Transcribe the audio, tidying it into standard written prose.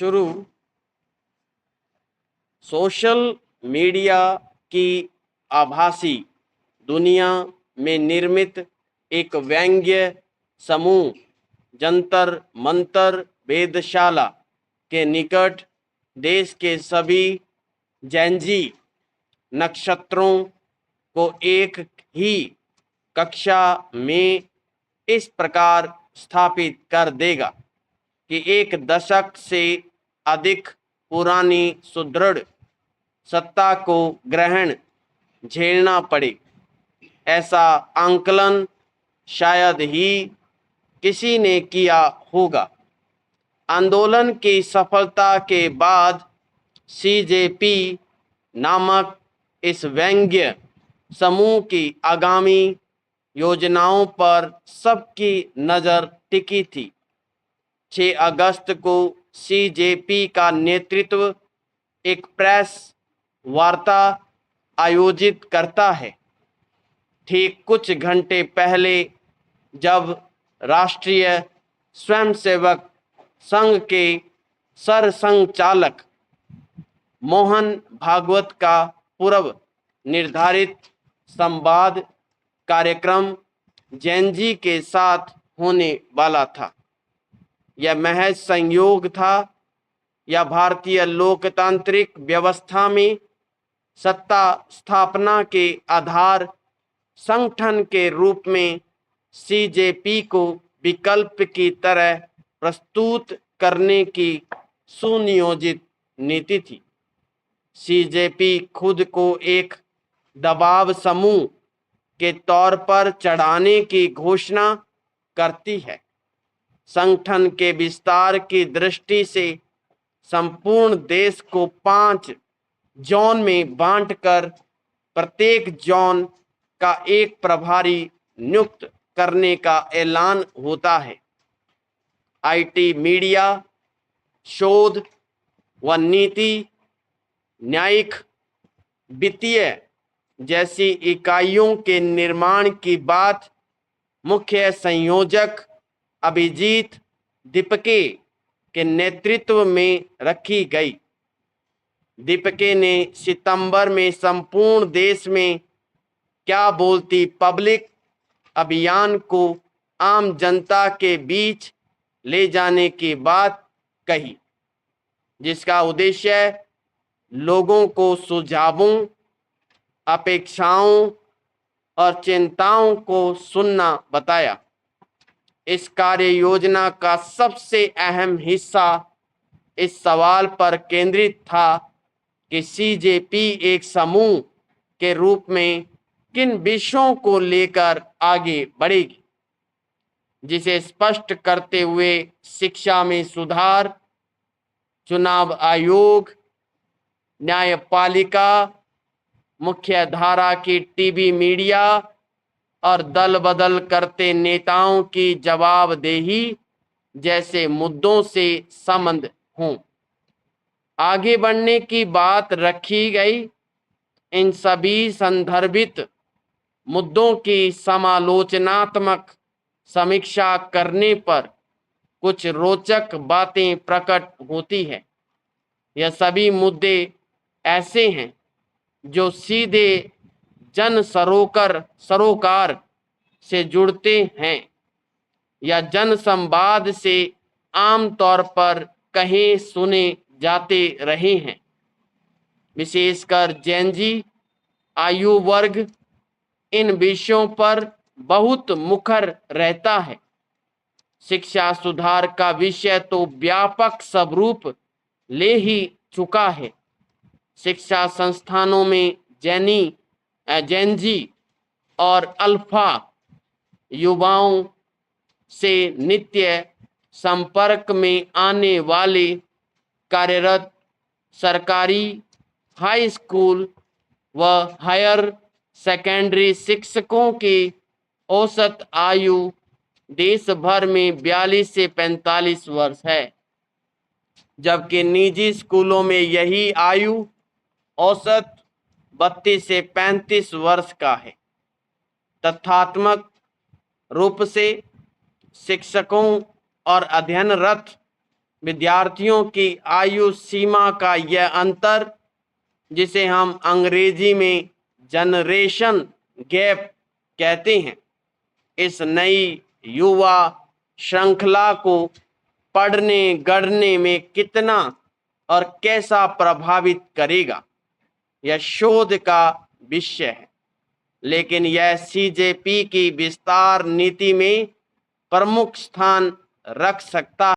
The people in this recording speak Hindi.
शुरू सोशल मीडिया की आभासी दुनिया में निर्मित एक व्यंग्य समूह जंतर मंतर वेधशाला के निकट देश के सभी जैनजी नक्षत्रों को एक ही कक्षा में इस प्रकार स्थापित कर देगा कि एक दशक से अधिक पुरानी सुदृढ़ सत्ता को ग्रहण झेलना पड़े। ऐसा आंकलन शायद ही किसी ने किया होगा। आंदोलन की सफलता के बाद सीजेपी नामक इस व्यंग्य समूह की आगामी योजनाओं पर सबकी नज़र टिकी थी। 6 अगस्त को सीजेपी का नेतृत्व एक प्रेस वार्ता आयोजित करता है। ठीक कुछ घंटे पहले जब राष्ट्रीय स्वयंसेवक संघ के सरसंघचालक मोहन भागवत का पूर्व निर्धारित संवाद कार्यक्रम जैनजी के साथ होने वाला था, यह महज संयोग था या भारतीय लोकतांत्रिक व्यवस्था में सत्ता स्थापना के आधार संगठन के रूप में सीजेपी को विकल्प की तरह प्रस्तुत करने की सुनियोजित नीति थी। सीजेपी खुद को एक दबाव समूह के तौर पर चढ़ाने की घोषणा करती है। संगठन के विस्तार की दृष्टि से संपूर्ण देश को 5 जोन में बांटकर प्रत्येक जोन का एक प्रभारी नियुक्त करने का ऐलान होता है। आईटी, मीडिया, शोध व नीति, न्यायिक, वित्तीय जैसी इकाइयों के निर्माण की बात मुख्य संयोजक अभिजीत दीपके के नेतृत्व में रखी गई। दीपके ने सितंबर में संपूर्ण देश में क्या बोलती पब्लिक अभियान को आम जनता के बीच ले जाने की बात कही, जिसका उद्देश्य लोगों को सुझावों, अपेक्षाओं और चिंताओं को सुनना बताया। इस कार्य योजना का सबसे अहम हिस्सा इस सवाल पर केंद्रित था कि सीजेपी एक समूह के रूप में किन विषयों को लेकर आगे बढ़ेगी, जिसे स्पष्ट करते हुए शिक्षा में सुधार, चुनाव आयोग, न्यायपालिका, मुख्य धारा की टीवी मीडिया और दल बदल करते नेताओं की जवाबदेही जैसे मुद्दों से संबंध हों। आगे बढ़ने की बात रखी गई। इन सभी संदर्भित मुद्दों की समालोचनात्मक समीक्षा करने पर कुछ रोचक बातें प्रकट होती है। यह सभी मुद्दे ऐसे हैं जो सीधे जन सरोकार से जुड़ते हैं या जन संवाद से आमतौर पर कहे सुने जाते रहे हैं। विशेषकर जैनजी आयु वर्ग इन विषयों पर बहुत मुखर रहता है। शिक्षा सुधार का विषय तो व्यापक स्वरूप ले ही चुका है। शिक्षा संस्थानों में जैनजी और अल्फा युवाओं से नित्य संपर्क में आने वाले कार्यरत सरकारी हाई स्कूल व हायर सेकेंडरी शिक्षकों की औसत आयु देश भर में 42 से 45 वर्ष है, जबकि निजी स्कूलों में यही आयु औसत 32 से 35 वर्ष का है। तथ्यात्मक रूप से शिक्षकों और अध्ययनरत विद्यार्थियों की आयु सीमा का यह अंतर, जिसे हम अंग्रेजी में जनरेशन गैप कहते हैं, इस नई युवा श्रृंखला को पढ़ने गढ़ने में कितना और कैसा प्रभावित करेगा, यह शोध का विषय है। लेकिन यह सीजेपी की विस्तार नीति में प्रमुख स्थान रख सकता